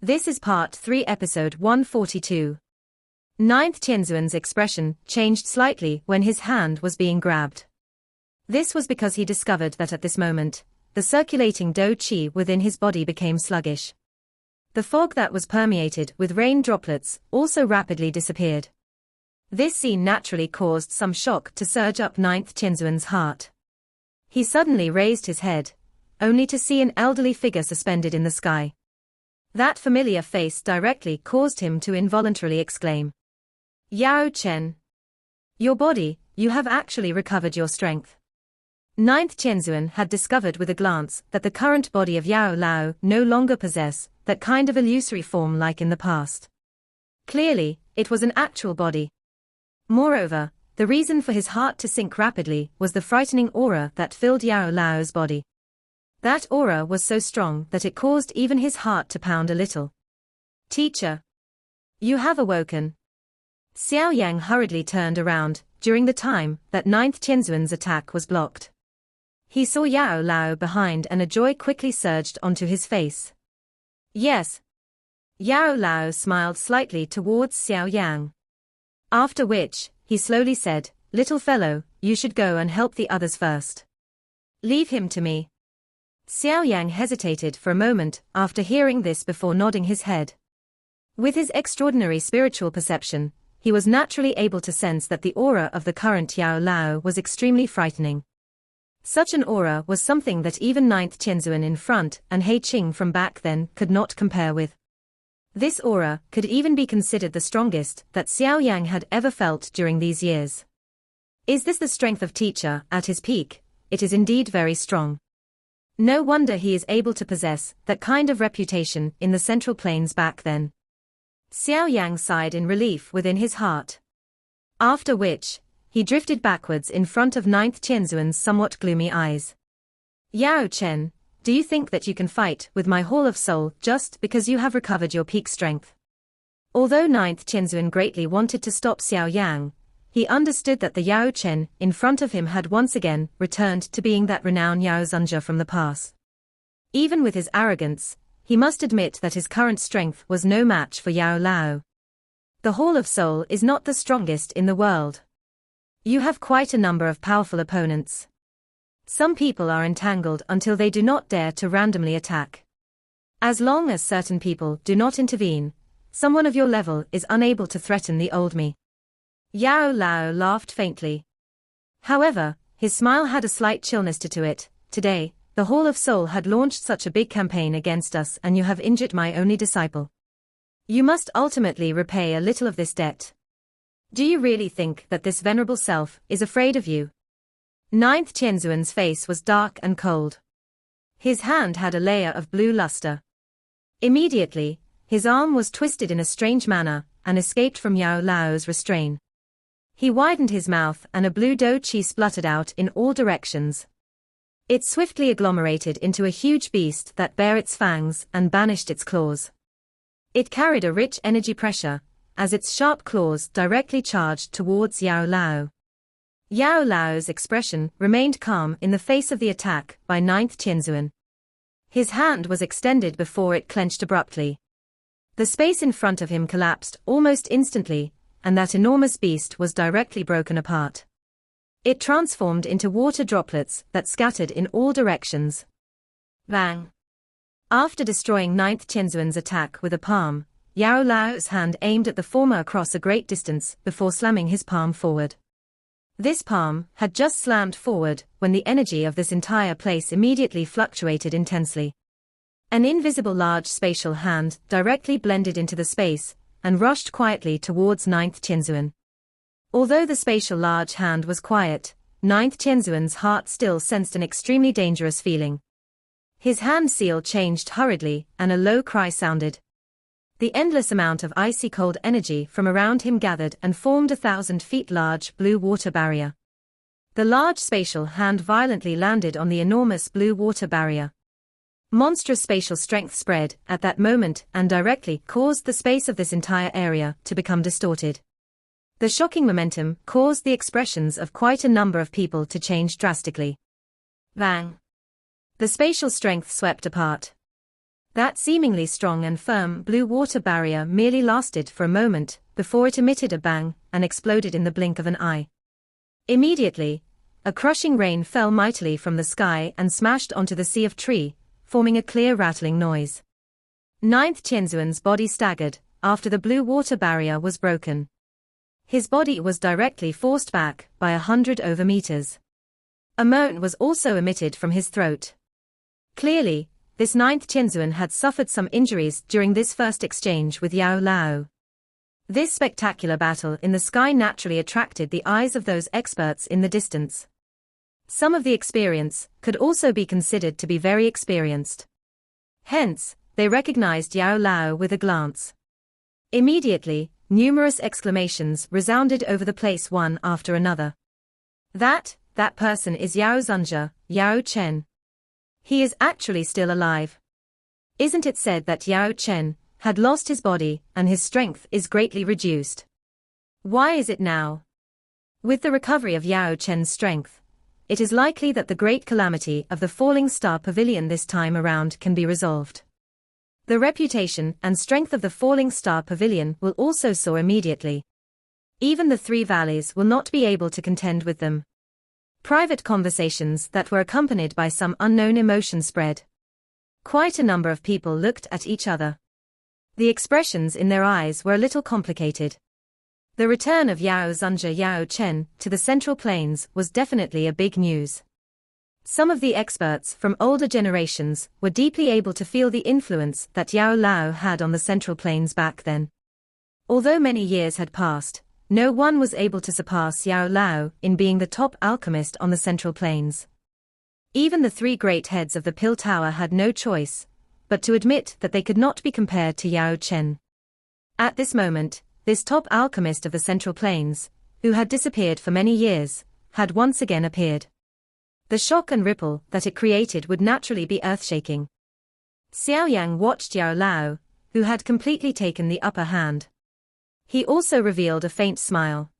This is Part 3 Episode 142. Ninth Tianzuan's expression changed slightly when his hand was being grabbed. This was because he discovered that at this moment, the circulating dou qi within his body became sluggish. The fog that was permeated with rain droplets also rapidly disappeared. This scene naturally caused some shock to surge up Ninth Tianzuan's heart. He suddenly raised his head, only to see an elderly figure suspended in the sky. That familiar face directly caused him to involuntarily exclaim, "Yao Chen! Your body, you have actually recovered your strength." Ninth Tianzuan had discovered with a glance that the current body of Yao Lao no longer possessed that kind of illusory form like in the past. Clearly, it was an actual body. Moreover, the reason for his heart to sink rapidly was the frightening aura that filled Yao Lao's body. That aura was so strong that it caused even his heart to pound a little. "Teacher! You have awoken." Xiao Yan hurriedly turned around, during the time that Ninth Tianzuan's attack was blocked. He saw Yao Lao behind and a joy quickly surged onto his face. "Yes." Yao Lao smiled slightly towards Xiao Yan. After which, he slowly said, "Little fellow, you should go and help the others first. Leave him to me." Xiao Yan hesitated for a moment after hearing this before nodding his head. With his extraordinary spiritual perception, he was naturally able to sense that the aura of the current Yao Lao was extremely frightening. Such an aura was something that even Ninth Tianzuan in front and He Qing from back then could not compare with. This aura could even be considered the strongest that Xiao Yan had ever felt during these years. Is this the strength of teacher at his peak? It is indeed very strong. No wonder he is able to possess that kind of reputation in the Central Plains back then. Xiao Yang sighed in relief within his heart. After which, he drifted backwards in front of Ninth Tianzuan's somewhat gloomy eyes. "Yao Chen, do you think that you can fight with my Hall of Soul just because you have recovered your peak strength?" Although Ninth Tianzuan greatly wanted to stop Xiao Yang, he understood that the Yao Chen in front of him had once again returned to being that renowned Yao Zunjia from the past. Even with his arrogance, he must admit that his current strength was no match for Yao Lao. The Hall of Soul is not the strongest in the world. You have quite a number of powerful opponents. Some people are entangled until they do not dare to randomly attack. As long as certain people do not intervene, someone of your level is unable to threaten the old me. Yao Lao laughed faintly. However, his smile had a slight chillness to it. "Today, the Hall of Soul had launched such a big campaign against us and you have injured my only disciple. You must ultimately repay a little of this debt. Do you really think that this venerable self is afraid of you?" Ninth Tianzuan's face was dark and cold. His hand had a layer of blue luster. Immediately, his arm was twisted in a strange manner and escaped from Yao Lao's restraint. He widened his mouth and a blue dou qi spluttered out in all directions. It swiftly agglomerated into a huge beast that bare its fangs and banished its claws. It carried a rich energy pressure, as its sharp claws directly charged towards Yao Lao. Yao Lao's expression remained calm in the face of the attack by Ninth Tianzuan. His hand was extended before it clenched abruptly. The space in front of him collapsed almost instantly, and that enormous beast was directly broken apart. It transformed into water droplets that scattered in all directions. Bang! After destroying Ninth Tianzuan's attack with a palm, Yao Lao's hand aimed at the former across a great distance before slamming his palm forward. This palm had just slammed forward when the energy of this entire place immediately fluctuated intensely. An invisible large spatial hand directly blended into the space and rushed quietly towards Ninth Tianzuan. Although the spatial large hand was quiet, Ninth Tianzuan's heart still sensed an extremely dangerous feeling. His hand seal changed hurriedly and a low cry sounded. The endless amount of icy cold energy from around him gathered and formed 1,000 feet large blue water barrier. The large spatial hand violently landed on the enormous blue water barrier. Monstrous spatial strength spread at that moment and directly caused the space of this entire area to become distorted. The shocking momentum caused the expressions of quite a number of people to change drastically. Bang! The spatial strength swept apart. That seemingly strong and firm blue water barrier merely lasted for a moment before it emitted a bang and exploded in the blink of an eye. Immediately, a crushing rain fell mightily from the sky and smashed onto the sea of tree, forming a clear rattling noise. Ninth Tianzuan's body staggered after the blue water barrier was broken. His body was directly forced back by 100 over meters. A moan was also emitted from his throat. Clearly, this ninth Tianzuan had suffered some injuries during this first exchange with Yao Lao. This spectacular battle in the sky naturally attracted the eyes of those experts in the distance. Some of the experience could also be considered to be very experienced. Hence, they recognized Yao Lao with a glance. Immediately, numerous exclamations resounded over the place one after another. That person is Yao Zunjia, Yao Chen. He is actually still alive. Isn't it said that Yao Chen had lost his body and his strength is greatly reduced? Why is it now? With the recovery of Yao Chen's strength, it is likely that the great calamity of the Falling Star Pavilion this time around can be resolved. The reputation and strength of the Falling Star Pavilion will also soar immediately. Even the Three Valleys will not be able to contend with them. Private conversations that were accompanied by some unknown emotion spread. Quite a number of people looked at each other. The expressions in their eyes were a little complicated. The return of Yao Zunjia Yao Chen to the Central Plains was definitely a big news. Some of the experts from older generations were deeply able to feel the influence that Yao Lao had on the Central Plains back then. Although many years had passed, no one was able to surpass Yao Lao in being the top alchemist on the Central Plains. Even the three great heads of the Pill Tower had no choice but to admit that they could not be compared to Yao Chen. At this moment, this top alchemist of the Central Plains, who had disappeared for many years, had once again appeared. The shock and ripple that it created would naturally be earth-shaking. Xiao Yan watched Yao Lao, who had completely taken the upper hand. He also revealed a faint smile.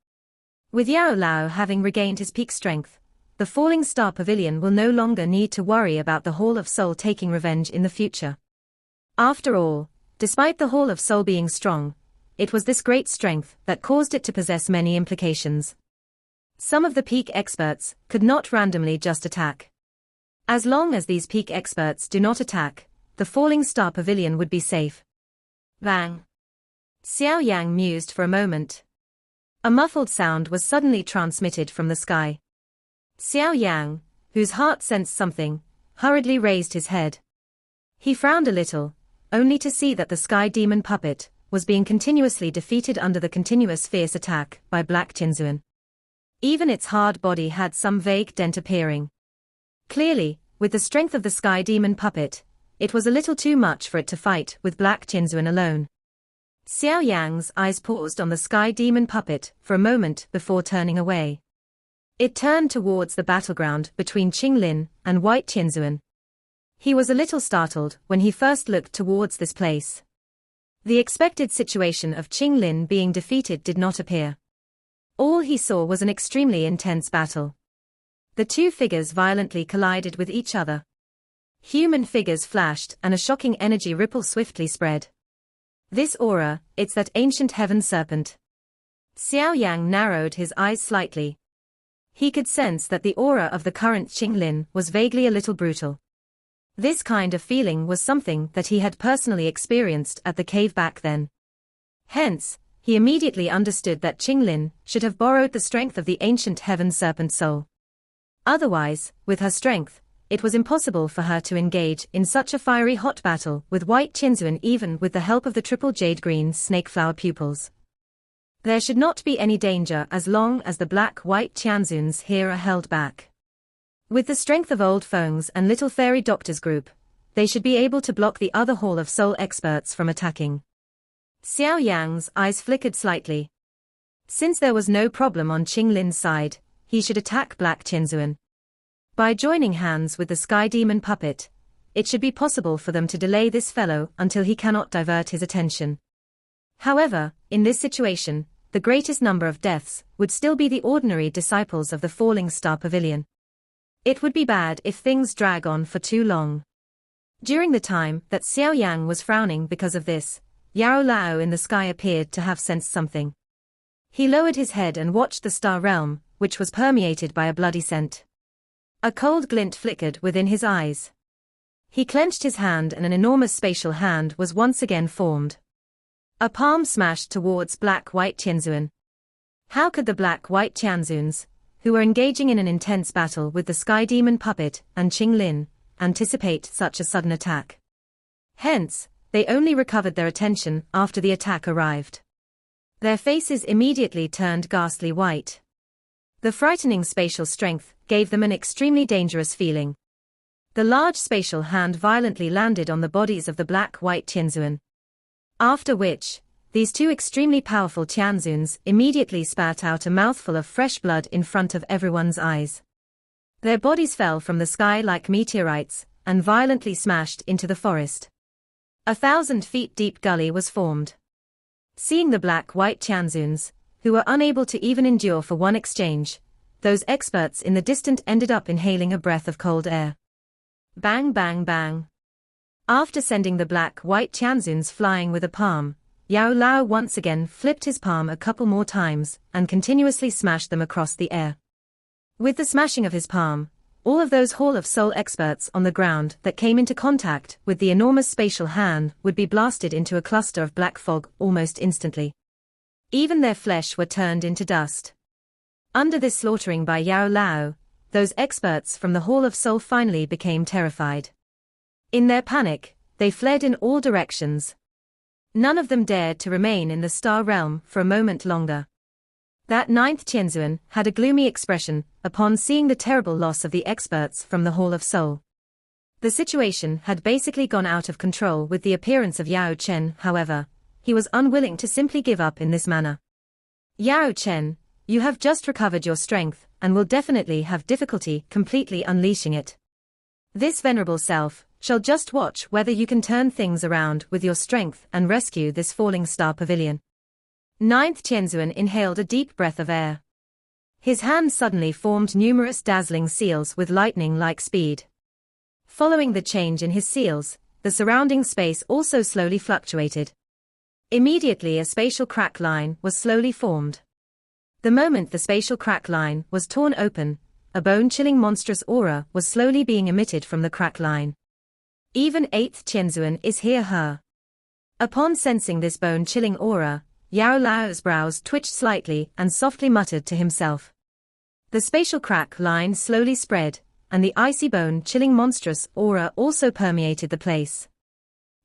With Yao Lao having regained his peak strength, the Falling Star Pavilion will no longer need to worry about the Hall of Soul taking revenge in the future. After all, despite the Hall of Soul being strong, it was this great strength that caused it to possess many implications. Some of the peak experts could not randomly just attack. As long as these peak experts do not attack, the Falling Star Pavilion would be safe. Bang! Xiao Yang mused for a moment. A muffled sound was suddenly transmitted from the sky. Xiao Yang, whose heart sensed something, hurriedly raised his head. He frowned a little, only to see that the sky demon puppet was being continuously defeated under the continuous fierce attack by Black Tianzuan. Even its hard body had some vague dent appearing. Clearly, with the strength of the sky demon puppet, it was a little too much for it to fight with Black Tianzuan alone. Xiao Yang's eyes paused on the sky demon puppet for a moment before turning away. It turned towards the battleground between Qinglin and White Tianzuan. He was a little startled when he first looked towards this place. The expected situation of Qinglin being defeated did not appear. All he saw was an extremely intense battle. The two figures violently collided with each other. Human figures flashed and a shocking energy ripple swiftly spread. This aura, it's that ancient heaven serpent. Xiao Yang narrowed his eyes slightly. He could sense that the aura of the current Qinglin was vaguely a little brutal. This kind of feeling was something that he had personally experienced at the cave back then. Hence, he immediately understood that Qinglin should have borrowed the strength of the ancient heaven serpent soul. Otherwise, with her strength, it was impossible for her to engage in such a fiery hot battle with White Tianzuan even with the help of the triple jade green snake flower pupils. There should not be any danger as long as the black-white Tianzuans here are held back. With the strength of Old Feng's and Little Fairy Doctor's group, they should be able to block the other Hall of Soul experts from attacking. Xiao Yang's eyes flickered slightly. Since there was no problem on Qinglin's side, he should attack Black Tianzuan. By joining hands with the Sky Demon puppet, it should be possible for them to delay this fellow until he cannot divert his attention. However, in this situation, the greatest number of deaths would still be the ordinary disciples of the Falling Star Pavilion. It would be bad if things drag on for too long. During the time that Xiao Yan was frowning because of this, Yao Lao in the sky appeared to have sensed something. He lowered his head and watched the star realm, which was permeated by a bloody scent. A cold glint flickered within his eyes. He clenched his hand and an enormous spatial hand was once again formed. A palm smashed towards black-white Tianzun. How could the black-white Tianzuns, who were engaging in an intense battle with the sky demon puppet and Qing Lin, anticipate such a sudden attack? Hence, they only recovered their attention after the attack arrived. Their faces immediately turned ghastly white. The frightening spatial strength gave them an extremely dangerous feeling. The large spatial hand violently landed on the bodies of the black-white Tianzun. After which, these two extremely powerful Tianzuns immediately spat out a mouthful of fresh blood in front of everyone's eyes. Their bodies fell from the sky like meteorites, and violently smashed into the forest. 1,000 feet deep gully was formed. Seeing the black-white Tianzuns, who were unable to even endure for one exchange, those experts in the distance ended up inhaling a breath of cold air. Bang bang bang. After sending the black-white Tianzuns flying with a palm, Yao Lao once again flipped his palm a couple more times and continuously smashed them across the air. With the smashing of his palm, all of those Hall of Soul experts on the ground that came into contact with the enormous spatial hand would be blasted into a cluster of black fog almost instantly. Even their flesh were turned into dust. Under this slaughtering by Yao Lao, those experts from the Hall of Soul finally became terrified. In their panic, they fled in all directions. None of them dared to remain in the star realm for a moment longer. That ninth Tianzun had a gloomy expression upon seeing the terrible loss of the experts from the Hall of Soul. The situation had basically gone out of control with the appearance of Yao Chen. However, he was unwilling to simply give up in this manner. Yao Chen, you have just recovered your strength and will definitely have difficulty completely unleashing it. This venerable self shall just watch whether you can turn things around with your strength and rescue this falling star pavilion. Ninth Tianzun inhaled a deep breath of air. His hand suddenly formed numerous dazzling seals with lightning-like speed. Following the change in his seals, the surrounding space also slowly fluctuated. Immediately a spatial crack line was slowly formed. The moment the spatial crack line was torn open, a bone-chilling monstrous aura was slowly being emitted from the crack line. Even 8th Tianzun is here her. Upon sensing this bone-chilling aura, Yao Lao's brows twitched slightly and softly muttered to himself. The spatial crack line slowly spread, and the icy bone-chilling monstrous aura also permeated the place.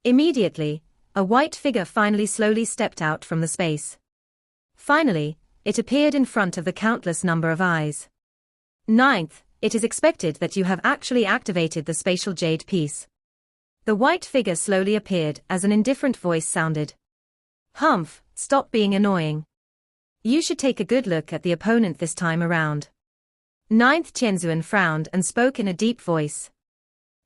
Immediately, a white figure finally slowly stepped out from the space. Finally, it appeared in front of the countless number of eyes. Ninth, it is expected that you have actually activated the spatial jade piece. The white figure slowly appeared as an indifferent voice sounded. Humph, stop being annoying. You should take a good look at the opponent this time around. Ninth Tianzun frowned and spoke in a deep voice.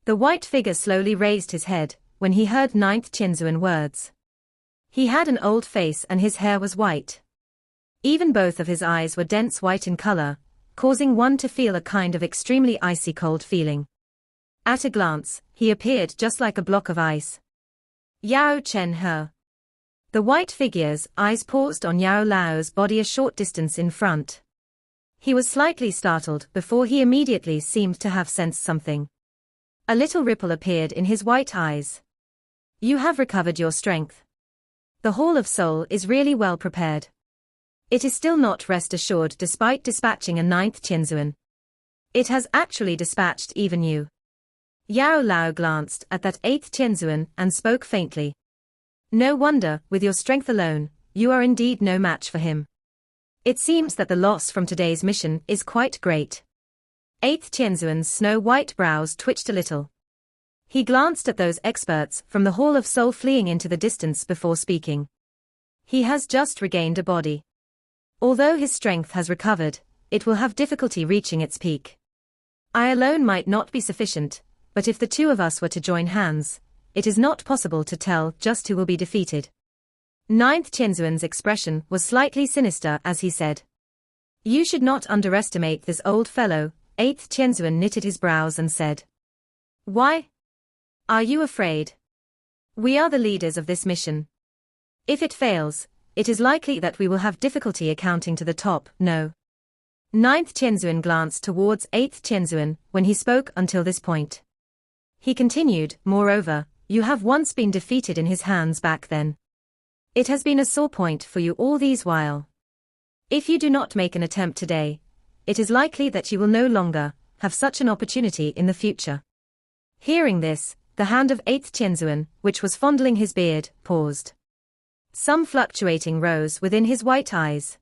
The white figure slowly raised his head when he heard Ninth Tianzun words. He had an old face and his hair was white. Even both of his eyes were dense white in color, causing one to feel a kind of extremely icy cold feeling. At a glance, he appeared just like a block of ice. Yao Chen He. The white figure's eyes paused on Yao Lao's body a short distance in front. He was slightly startled before he immediately seemed to have sensed something. A little ripple appeared in his white eyes. You have recovered your strength. The Hall of Soul is really well prepared. It is still not rest assured despite dispatching a ninth Tianzun. It has actually dispatched even you. Yao Lao glanced at that eighth Tianzun and spoke faintly. No wonder, with your strength alone, you are indeed no match for him. It seems that the loss from today's mission is quite great. Eighth Tianzun's snow-white brows twitched a little. He glanced at those experts from the Hall of Soul fleeing into the distance before speaking. He has just regained a body. Although his strength has recovered, it will have difficulty reaching its peak. I alone might not be sufficient, but if the two of us were to join hands, it is not possible to tell just who will be defeated. Ninth Tianzun's expression was slightly sinister as he said. You should not underestimate this old fellow. Eighth Tianzun knitted his brows and said. Why? Are you afraid? We are the leaders of this mission. If it fails, it is likely that we will have difficulty accounting to the top, no. Ninth Tianzuan glanced towards 8th Tianzuan when he spoke until this point. He continued, moreover, you have once been defeated in his hands back then. It has been a sore point for you all these while. If you do not make an attempt today, it is likely that you will no longer have such an opportunity in the future. Hearing this, the hand of 8th Tianzuan, which was fondling his beard, paused. Some fluctuating rose within his white eyes.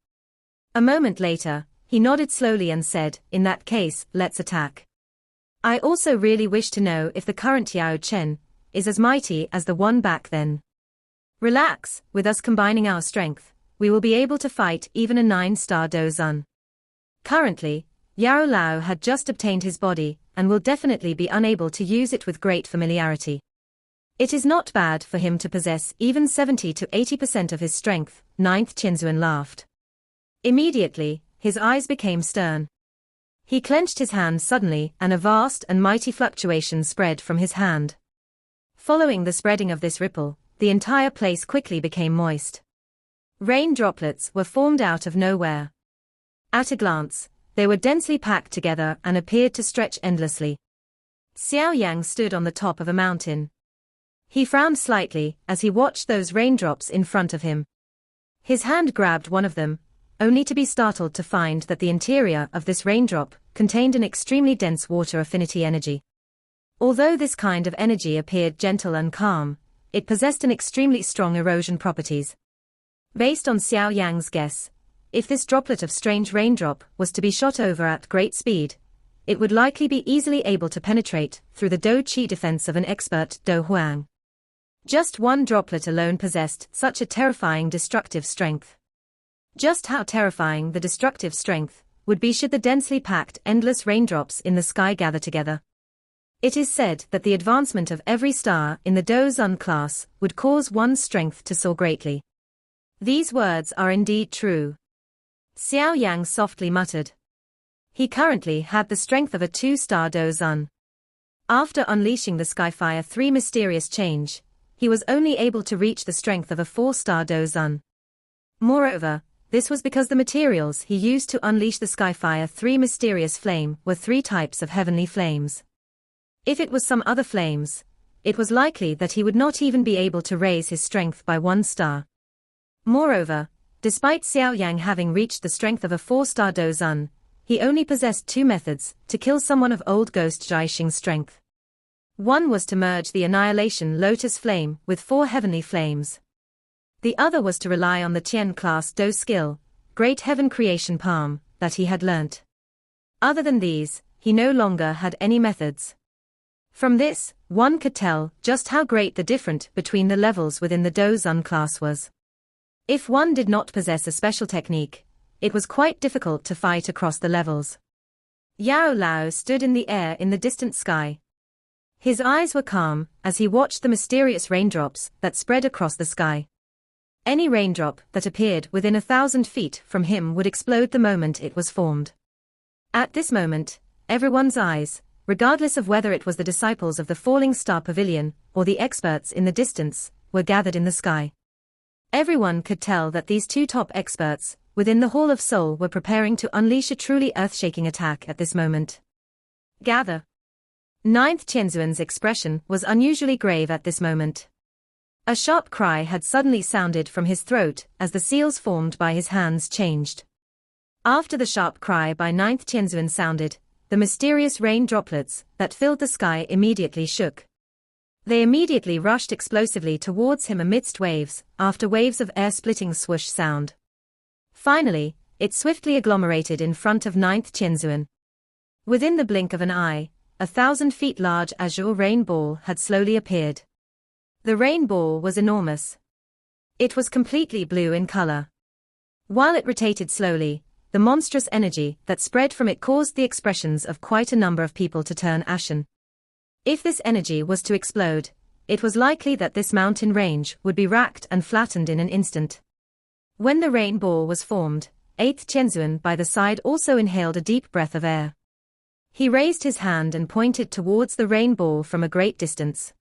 A moment later, he nodded slowly and said, in that case, let's attack. I also really wish to know if the current Yao Chen is as mighty as the one back then. Relax, with us combining our strength, we will be able to fight even a 9-star Dozun. Currently, Yao Lao had just obtained his body, and will definitely be unable to use it with great familiarity. It is not bad for him to possess even 70 to 80% of his strength, 9th Tianzuan laughed. Immediately, his eyes became stern. He clenched his hand suddenly and a vast and mighty fluctuation spread from his hand. Following the spreading of this ripple, the entire place quickly became moist. Rain droplets were formed out of nowhere. At a glance, they were densely packed together and appeared to stretch endlessly. Xiao Yan stood on the top of a mountain. He frowned slightly as he watched those raindrops in front of him. His hand grabbed one of them, only to be startled to find that the interior of this raindrop contained an extremely dense water affinity energy. Although this kind of energy appeared gentle and calm, it possessed an extremely strong erosion properties. Based on Xiao Yang's guess, if this droplet of strange raindrop was to be shot over at great speed, it would likely be easily able to penetrate through the Do Qi defense of an expert Do Huang. Just one droplet alone possessed such a terrifying destructive strength. Just how terrifying the destructive strength would be should the densely packed endless raindrops in the sky gather together. It is said that the advancement of every star in the Dozun class would cause one's strength to soar greatly. These words are indeed true. Xiao Yang softly muttered. He currently had the strength of a 2-star Dozun. After unleashing the Skyfire 3 mysterious change, he was only able to reach the strength of a 4-star Dozun. Moreover, this was because the materials he used to unleash the Skyfire 3 mysterious flame were 3 types of heavenly flames. If it was some other flames, it was likely that he would not even be able to raise his strength by 1 star. Moreover, despite Xiao Yang having reached the strength of a 4-star Dozun, he only possessed 2 methods to kill someone of old Ghost Jiaxing's strength. One was to merge the Annihilation Lotus Flame with 4 heavenly flames. The other was to rely on the Tian class Do skill, Great Heaven Creation Palm, that he had learnt. Other than these, he no longer had any methods. From this, one could tell just how great the difference between the levels within the Dozun class was. If one did not possess a special technique, it was quite difficult to fight across the levels. Yao Lao stood in the air in the distant sky. His eyes were calm as he watched the mysterious raindrops that spread across the sky. Any raindrop that appeared within 1,000 feet from him would explode the moment it was formed. At this moment, everyone's eyes, regardless of whether it was the disciples of the Falling Star Pavilion or the experts in the distance, were gathered in the sky. Everyone could tell that these 2 top experts within the Hall of Soul were preparing to unleash a truly earth-shaking attack at this moment. Gather. 9th Tianzuan's expression was unusually grave at this moment. A sharp cry had suddenly sounded from his throat as the seals formed by his hands changed. After the sharp cry by 9th Tianzuan sounded, the mysterious rain droplets that filled the sky immediately shook. They immediately rushed explosively towards him amidst waves, after waves of air-splitting swoosh sound. Finally, it swiftly agglomerated in front of 9th Tianzuan. Within the blink of an eye, 1,000 feet large azure rain ball had slowly appeared. The rain ball was enormous. It was completely blue in color. While it rotated slowly, the monstrous energy that spread from it caused the expressions of quite a number of people to turn ashen. If this energy was to explode, it was likely that this mountain range would be racked and flattened in an instant. When the rain ball was formed, 8th Tianzuan by the side also inhaled a deep breath of air. He raised his hand and pointed towards the rain ball from a great distance.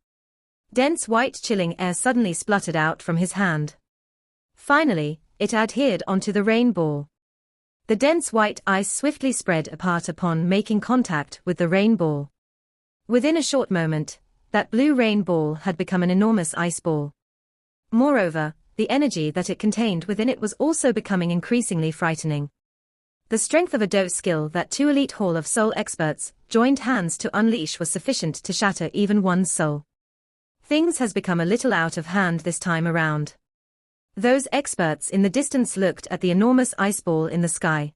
Dense white chilling air suddenly spluttered out from his hand. Finally, it adhered onto the rain ball. The dense white ice swiftly spread apart upon making contact with the rain ball. Within a short moment, that blue rain ball had become an enormous ice ball. Moreover, the energy that it contained within it was also becoming increasingly frightening. The strength of a dose skill that two elite Hall of Soul experts joined hands to unleash was sufficient to shatter even one's soul. Things has become a little out of hand this time around. Those experts in the distance looked at the enormous ice ball in the sky.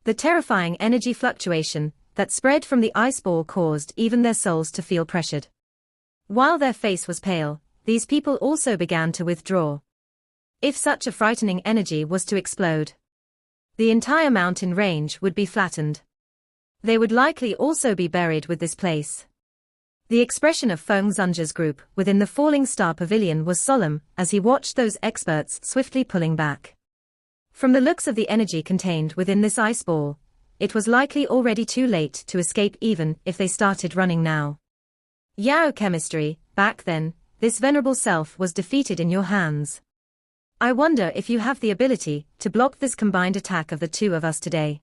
The terrifying energy fluctuation that spread from the ice ball caused even their souls to feel pressured. While their face was pale, these people also began to withdraw. If such a frightening energy was to explode, the entire mountain range would be flattened. They would likely also be buried with this place. The expression of Feng Zunge's group within the Falling Star Pavilion was solemn as he watched those experts swiftly pulling back. From the looks of the energy contained within this ice ball, it was likely already too late to escape even if they started running now. Yao chemistry, back then, this venerable self was defeated in your hands. I wonder if you have the ability to block this combined attack of the two of us today.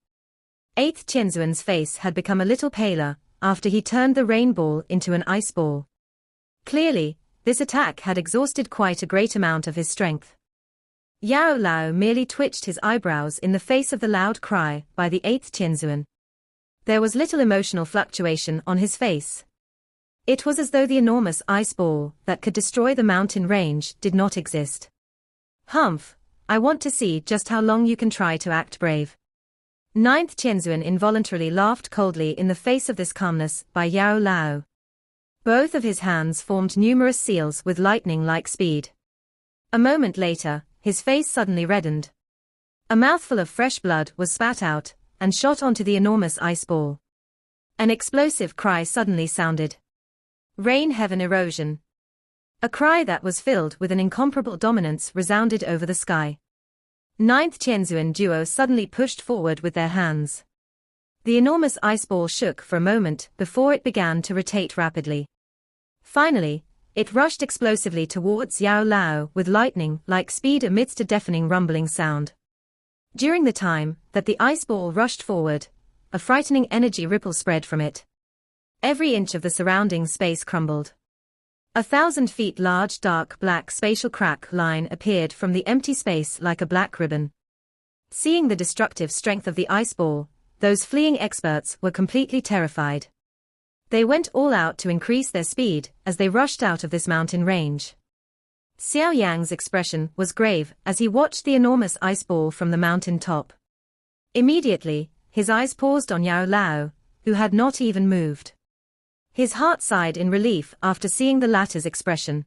8th Tianzuan's face had become a little paler after he turned the rain ball into an ice ball. Clearly, this attack had exhausted quite a great amount of his strength. Yao Lao merely twitched his eyebrows in the face of the loud cry by the 8th Tianzuan. There was little emotional fluctuation on his face. It was as though the enormous ice ball that could destroy the mountain range did not exist. Humph, I want to see just how long you can try to act brave. 9th Tianzuan involuntarily laughed coldly in the face of this calmness by Yao Lao. Both of his hands formed numerous seals with lightning-like speed. A moment later, his face suddenly reddened. A mouthful of fresh blood was spat out and shot onto the enormous ice ball. An explosive cry suddenly sounded. Rain heaven erosion. A cry that was filled with an incomparable dominance resounded over the sky. 9th Tianzuan duo suddenly pushed forward with their hands. The enormous ice ball shook for a moment before it began to rotate rapidly. Finally, it rushed explosively towards Yao Lao with lightning-like speed amidst a deafening rumbling sound. During the time that the ice ball rushed forward, a frightening energy ripple spread from it. Every inch of the surrounding space crumbled. 1,000 feet large dark black spatial crack line appeared from the empty space like a black ribbon. Seeing the destructive strength of the ice ball, those fleeing experts were completely terrified. They went all out to increase their speed as they rushed out of this mountain range. Xiao Yan's expression was grave as he watched the enormous ice ball from the mountain top. Immediately, his eyes paused on Yao Lao, who had not even moved. His heart sighed in relief after seeing the latter's expression.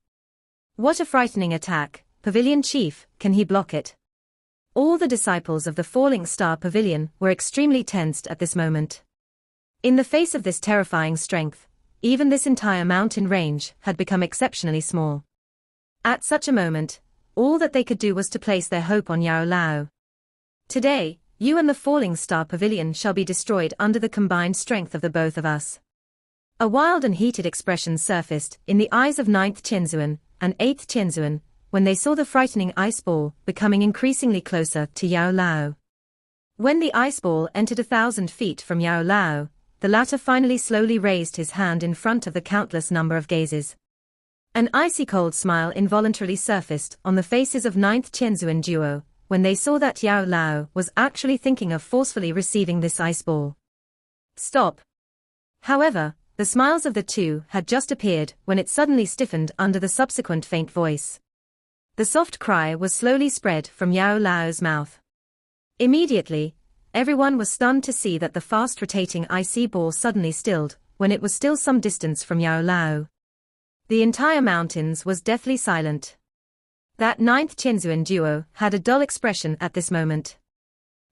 What a frightening attack, Pavilion Chief, can he block it? All the disciples of the Falling Star Pavilion were extremely tensed at this moment. In the face of this terrifying strength, even this entire mountain range had become exceptionally small. At such a moment, all that they could do was to place their hope on Yao Lao. Today, you and the Falling Star Pavilion shall be destroyed under the combined strength of the both of us. A wild and heated expression surfaced in the eyes of 9th Tianzuan and 8th Tianzuan when they saw the frightening ice ball becoming increasingly closer to Yao Lao. When the ice ball entered 1,000 feet from Yao Lao, the latter finally slowly raised his hand in front of the countless number of gazes. An icy cold smile involuntarily surfaced on the faces of 9th Tianzuan duo when they saw that Yao Lao was actually thinking of forcefully receiving this ice ball. Stop. However, the smiles of the two had just appeared when it suddenly stiffened under the subsequent faint voice. The soft cry was slowly spread from Yao Lao's mouth. Immediately, everyone was stunned to see that the fast-rotating icy ball suddenly stilled when it was still some distance from Yao Lao. The entire mountains was deathly silent. That 9th Tianzuan duo had a dull expression at this moment.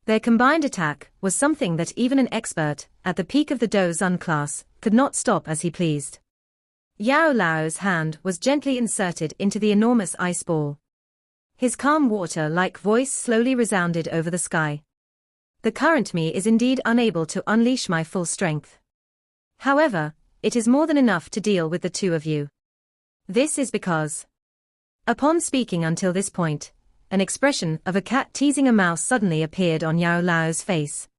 Their combined attack was something that even an expert, at the peak of the Do Zun class, could not stop as he pleased. Yao Lao's hand was gently inserted into the enormous ice ball. His calm water-like voice slowly resounded over the sky. The current me is indeed unable to unleash my full strength. However, it is more than enough to deal with the two of you. This is because, upon speaking until this point, an expression of a cat teasing a mouse suddenly appeared on Yao Lao's face.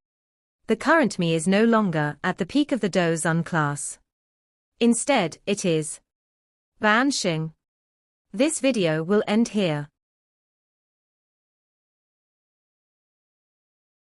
The current me is no longer at the peak of the Do Zun class. Instead, it is Ban Xing. This video will end here.